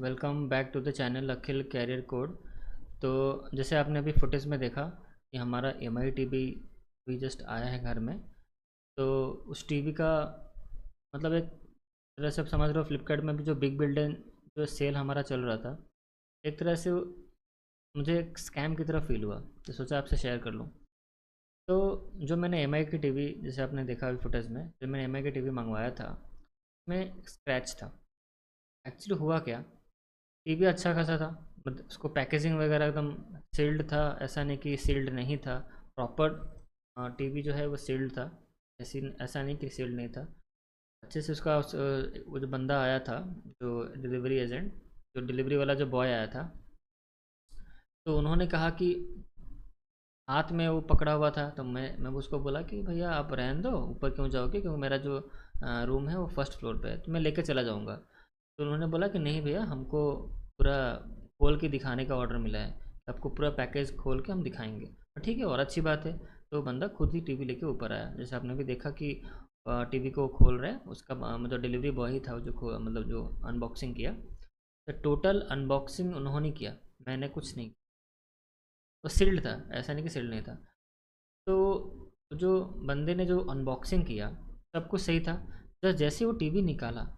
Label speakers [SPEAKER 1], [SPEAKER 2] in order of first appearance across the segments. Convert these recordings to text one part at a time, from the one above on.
[SPEAKER 1] Welcome back to the channel Akhil career code. तो जैसे आपने अभी फुटेज में देखा कि हमारा एम आई टी भी जस्ट आया है घर में। तो उस टीवी का मतलब एक तरह से आप समझ रहे हो, फ्लिपकार्ट में भी जो बिग बिलियन जो सेल हमारा चल रहा था, एक तरह से मुझे एक स्कैम की तरह फील हुआ, तो सोचा आपसे शेयर कर लूँ। तो जो मैंने एम आई की टीवी, जैसे आपने देखा अभी फुटेज में, जो मैंने एम आई की टीवी मंगवाया था उसमें स्क्रैच था। एक्चुअली हुआ क्या, टीवी अच्छा खासा था, मतलब उसको पैकेजिंग वगैरह एकदम सील्ड था, ऐसा नहीं कि सील्ड नहीं था। प्रॉपर टीवी जो है वो सील्ड था, ऐसी ऐसा नहीं कि सील्ड नहीं था। अच्छे से उसका वो जो बंदा आया था, जो डिलीवरी एजेंट, जो डिलीवरी वाला जो बॉय आया था, तो उन्होंने कहा कि हाथ में वो पकड़ा हुआ था। तो मैं उसको बोला कि भैया आप रहने दो, ऊपर क्यों जाओगे, क्योंकि मेरा जो रूम है वो फर्स्ट फ्लोर पे है, तो मैं लेके चला जाऊँगा। तो उन्होंने बोला कि नहीं भैया, हमको पूरा खोल के दिखाने का ऑर्डर मिला है, आपको पूरा पैकेज खोल के हम दिखाएंगे। तो ठीक है, और अच्छी बात है। तो बंदा खुद ही टीवी लेके ऊपर आया, जैसे आपने भी देखा कि टीवी को खोल रहे हैं, उसका मतलब डिलीवरी बॉय ही था जो मतलब जो अनबॉक्सिंग किया। तो टोटल अनबॉक्सिंग उन्होंने किया, मैंने कुछ नहीं। वो सील्ड था, ऐसा नहीं कि सील्ड नहीं था। तो जो बंदे ने जो अनबॉक्सिंग किया, सब कुछ सही था। तो जैसे वो टीवी निकाला,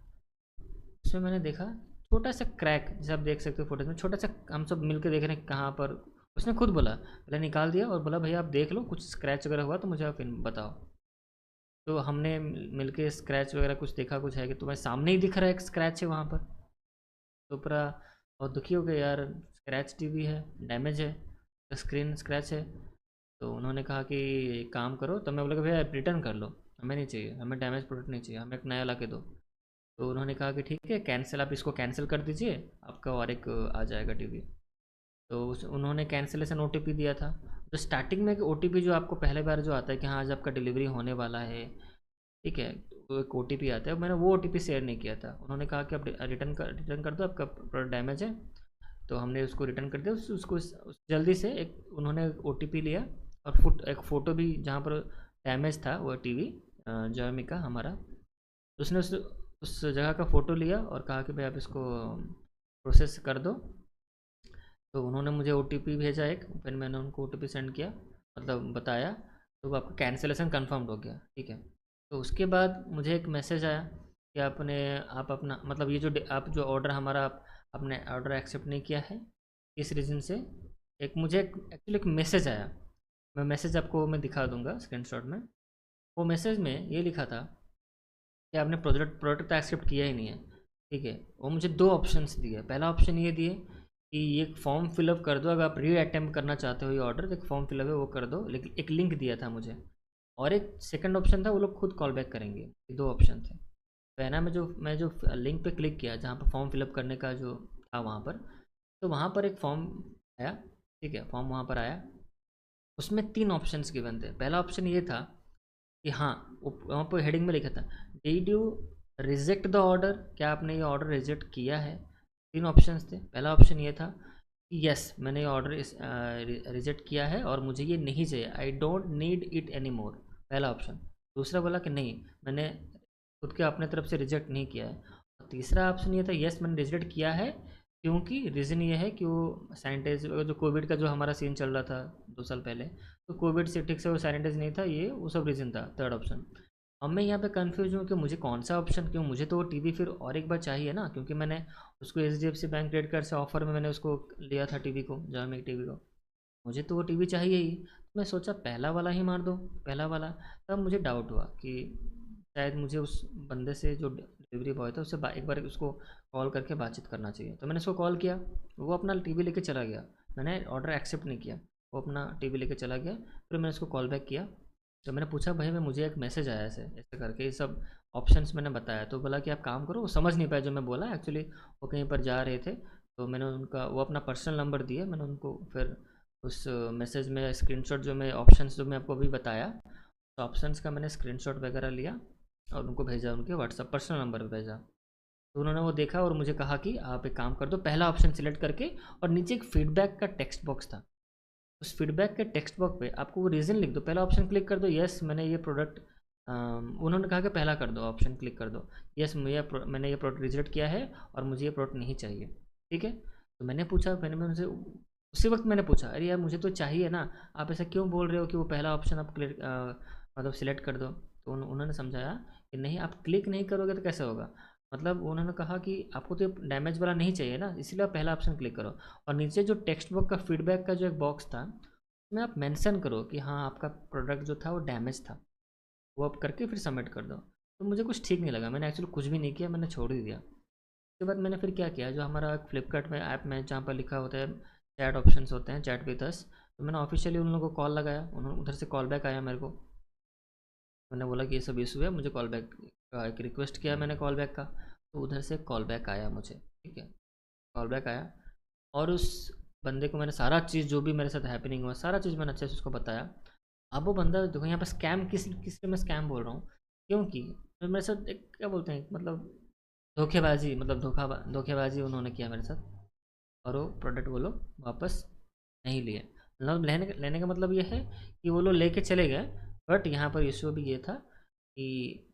[SPEAKER 1] उसमें मैंने देखा छोटा सा क्रैक, जैसे आप देख सकते हो फोटोज में, छोटा सा। हम सब मिलकर देख रहे हैं कहाँ पर। उसने खुद बोला, पहले निकाल दिया और बोला भैया आप देख लो, कुछ स्क्रैच वगैरह हुआ तो मुझे आप बताओ। तो हमने मिलके स्क्रैच वगैरह कुछ देखा, कुछ है कि तुम्हें सामने ही दिख रहा है एक स्क्रैच है वहाँ पर। तो पूरा बहुत दुखी हो गया यार, स्क्रैच टीवी है, डैमेज है, स्क्रीन स्क्रैच है। तो उन्होंने कहा कि एक काम करो, तो मैं बोला कि भैया रिटर्न कर लो, हमें नहीं चाहिए, हमें डैमेज प्रोडक्ट नहीं चाहिए, हमें एक नया ला के दो। तो उन्होंने कहा कि ठीक है, कैंसिल, आप इसको कैंसिल कर दीजिए, आपका और एक आ जाएगा टीवी। तो उन्होंने कैंसिलेशन ओटीपी दिया था। तो स्टार्टिंग में ओटीपी जो आपको पहले बार जो आता है कि हाँ आज आपका डिलीवरी होने वाला है, ठीक है, तो एक ओटीपी आता है, मैंने वो ओटीपी शेयर नहीं किया था। उन्होंने कहा कि आप रिटर्न कर दो, आपका प्रोडक्ट डैमेज है। तो हमने उसको रिटर्न कर दिया। उसको जल्दी से एक उन्होंने ओटीपी लिया, और एक फ़ोटो भी जहाँ पर डैमेज था वो टीवी, जोमी का हमारा। तो उसने उस जगह का फ़ोटो लिया और कहा कि भाई आप इसको प्रोसेस कर दो। तो उन्होंने मुझे ओटीपी भेजा एक, फिर मैंने उनको ओटीपी सेंड किया, मतलब बताया। तो वो आपका कैंसिलेशन कंफर्म्ड हो गया, ठीक है। तो उसके बाद मुझे एक मैसेज आया कि आप अपना मतलब ये जो आप जो ऑर्डर हमारा आपने ऑर्डर एक्सेप्ट नहीं किया है, इस रीज़न से। एक मुझे एक्चुअली एक मैसेज आया, मैं मैसेज आपको मैं दिखा दूंगा स्क्रीनशॉट में। वो मैसेज में ये लिखा था कि आपने प्रोडक्ट प्रोडक्ट तो एक्सेप्ट किया ही नहीं है, ठीक है। वो मुझे दो ऑप्शंस दिए। पहला ऑप्शन ये दिए कि ये फॉर्म फिलअप कर दो, अगर आप री अटेम्प्ट करना चाहते हो ये ऑर्डर, तो एक फॉर्म फिलअप है वो कर दो, लेकिन एक लिंक दिया था मुझे। और एक सेकंड ऑप्शन था, वो लोग खुद कॉल बैक करेंगे। ये दो ऑप्शन थे। तो है ना, मैं जो लिंक पे क्लिक किया जहाँ पर फॉर्म फिलअप करने का जो था वहाँ पर, तो वहाँ पर एक फॉर्म आया, ठीक है, फॉर्म वहाँ पर आया। उसमें तीन ऑप्शंस गिवन थे। पहला ऑप्शन ये था कि हाँ, वहाँ पर हेडिंग में लिखा था, did you reject the order, क्या आपने ये ऑर्डर रिजेक्ट किया है। तीन ऑप्शंस थे। पहला ऑप्शन ये था कि यस, मैंने ये ऑर्डर रिजेक्ट किया है और मुझे ये नहीं चाहिए, I don't need it any more, पहला ऑप्शन। दूसरा बोला कि नहीं, मैंने खुद के अपने तरफ से रिजेक्ट नहीं किया है। और तीसरा ऑप्शन ये था, यस मैंने रिजेक्ट किया है, क्योंकि रीज़न ये है कि वो सैनिटाइज, जो कोविड का जो हमारा सीन चल रहा था 2 साल पहले, तो कोविड से ठीक से वो सैनिटाइज नहीं था, ये वो सब रीज़न था, थर्ड ऑप्शन। अब मैं यहाँ पे कंफ्यूज हूँ कि मुझे कौन सा ऑप्शन, क्यों मुझे तो वो टीवी फिर और एक बार चाहिए ना, क्योंकि मैंने उसको एचडीएफसी बैंक क्रेडिट कार्ड से ऑफर में मैंने उसको लिया था टीवी को, जॉमी टीवी को। मुझे तो वो टीवी चाहिए ही। तो मैं सोचा पहला वाला ही मार दो, पहला वाला। तब मुझे डाउट हुआ कि शायद मुझे उस बंदे से, जो डिलीवरी बॉय था, उससे एक बार उसको कॉल करके बातचीत करना चाहिए। तो मैंने उसको कॉल किया, वो अपना टीवी लेके चला गया। मैंने ऑर्डर एक्सेप्ट नहीं किया, वो अपना टीवी लेके चला गया। फिर मैंने उसको कॉल बैक किया, तो मैंने पूछा भाई मैं, मुझे एक मैसेज आया ऐसे ऐसे करके, ये सब ऑप्शंस मैंने बताया। तो बोला कि आप काम करो, वो समझ नहीं पाया जो मैं बोला एक्चुअली, वो कहीं पर जा रहे थे। तो मैंने उनका वो अपना पर्सनल नंबर दिया, मैंने उनको फिर उस मैसेज में स्क्रीनशॉट, जो मैं ऑप्शंस जो मैं आपको अभी बताया, तो ऑप्शंस का मैंने स्क्रीनशॉट वगैरह लिया और उनको भेजा, उनके व्हाट्सअप पर्सनल नंबर पे भेजा। तो उन्होंने वो देखा और मुझे कहा कि आप एक काम कर दो, पहला ऑप्शन सिलेक्ट करके, और नीचे एक फीडबैक का टेक्स्ट बॉक्स था, उस फीडबैक के टेक्स्ट बॉक्स पे आपको वो रीज़न लिख दो। पहला ऑप्शन क्लिक कर दो, यस मैंने ये प्रोडक्ट, उन्होंने कहा कि पहला कर दो, ऑप्शन क्लिक कर दो, यस मैंने ये प्रोडक्ट रिजेक्ट किया है और मुझे ये प्रोडक्ट नहीं चाहिए। ठीक है। तो मैंने पूछा, मैंने उनसे उसी वक्त मैंने पूछा, अरे यार मुझे तो चाहिए ना, आप ऐसा क्यों बोल रहे हो कि वो पहला ऑप्शन आप क्लिक मतलब सिलेक्ट कर दो। तो उन्होंने समझाया कि नहीं, आप क्लिक नहीं करोगे तो कैसे होगा। मतलब उन्होंने कहा कि आपको तो डैमेज वाला नहीं चाहिए ना, इसीलिए आप पहला ऑप्शन क्लिक करो। और नीचे जो टेक्स्ट बुक का फीडबैक का जो एक बॉक्स था, उसमें आप मेंशन करो कि हाँ आपका प्रोडक्ट जो था वो डैमेज था, वो आप करके फिर सबमिट कर दो। तो मुझे कुछ ठीक नहीं लगा, मैंने एक्चुअली कुछ भी नहीं किया, मैंने छोड़ ही दिया। उसके बाद मैंने फिर क्या किया, जो हमारा फ्लिपकार्ट में ऐप में जहाँ पर लिखा होता है चैट ऑप्शंस होते हैं, चैट विद अस, तो मैंने ऑफिशियली उन लोगों को कॉल लगाया, उन्होंने उधर से कॉल बैक आया मेरे को। मैंने बोला कि ये सब इशू है, मुझे कॉल बैक का एक रिक्वेस्ट किया मैंने कॉल बैक का, तो उधर से कॉल बैक आया मुझे, ठीक है। कॉल बैक आया और उस बंदे को मैंने सारा चीज़ जो भी मेरे साथ हैपनिंग हुआ सारा चीज़ मैंने अच्छे से उसको बताया। अब वो बंदा देखो यहाँ पर स्कैम किस लिए मैं स्कैम बोल रहा हूँ, क्योंकि तो मेरे साथ एक क्या बोलते हैं मतलब धोखेबाजी, मतलब धोखेबाजी उन्होंने किया मेरे साथ। और वो प्रोडक्ट वो लोग वापस नहीं लिए। मतलब लेने का मतलब ये है कि वो लोग लेके चले गए, बट यहाँ पर इशू भी ये था कि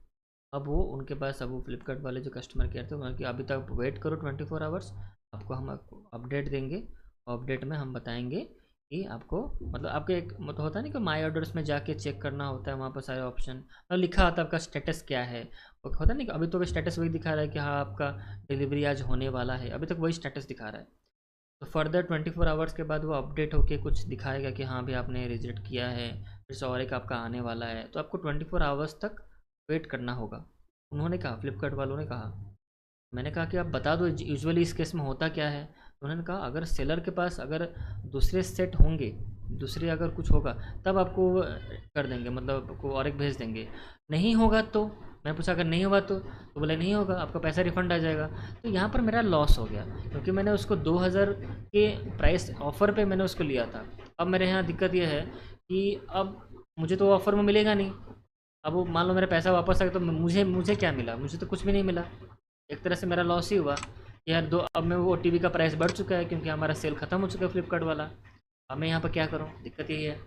[SPEAKER 1] अब वो उनके पास, अब वो फ्लिपकार्ट वाले जो कस्टमर केयर थे उन्होंने कि अभी तक वेट करो 24 आवर्स, आपको हम अपडेट देंगे, और अपडेट में हम बताएंगे कि आपको मतलब आपके एक मतलब होता है ना कि माई ऑर्डर्स में जाके चेक करना होता है, वहाँ पर सारे ऑप्शन मतलब लिखा होता है आपका स्टेटस क्या है। वो होता है ना कि अभी तो स्टेटस वही दिखा रहा है कि हाँ आपका डिलीवरी आज होने वाला है, अभी तक वही स्टेटस दिखा रहा है। तो फर्दर 24 आवर्स के बाद वो अपडेट होके कुछ दिखाएगा कि हाँ भी आपने रिजेक्ट किया है, फिर से और एक आपका आने वाला है, तो आपको 24 आवर्स तक वेट करना होगा, उन्होंने कहा, फ्लिपकार्ट वालों ने कहा। मैंने कहा कि आप बता दो यूजुअली इस केस में होता क्या है। तो उन्होंने कहा अगर सेलर के पास अगर दूसरे सेट होंगे, दूसरे अगर कुछ होगा तब आपको वो कर देंगे, मतलब आपको और एक भेज देंगे, नहीं होगा तो। मैं पूछा अगर नहीं होगा तो बोले नहीं होगा, आपका पैसा रिफंड आ जाएगा। तो यहाँ पर मेरा लॉस हो गया, क्योंकि मैंने उसको 2000 के प्राइस ऑफ़र पे मैंने उसको लिया था। अब मेरे यहाँ दिक्कत ये है कि अब मुझे तो ऑफ़र में मिलेगा नहीं। अब वो मान लो मेरा पैसा वापस आ गया तो मुझे मुझे क्या मिला, मुझे तो कुछ भी नहीं मिला। एक तरह से मेरा लॉस ही हुआ कि यार दो, अब मैं वो टीवी का प्राइस बढ़ चुका है क्योंकि हमारा सेल ख़त्म हो चुका है फ्लिपकार्ट वाला। अब मैं यहाँ पर क्या करूँ, दिक्कत यही है।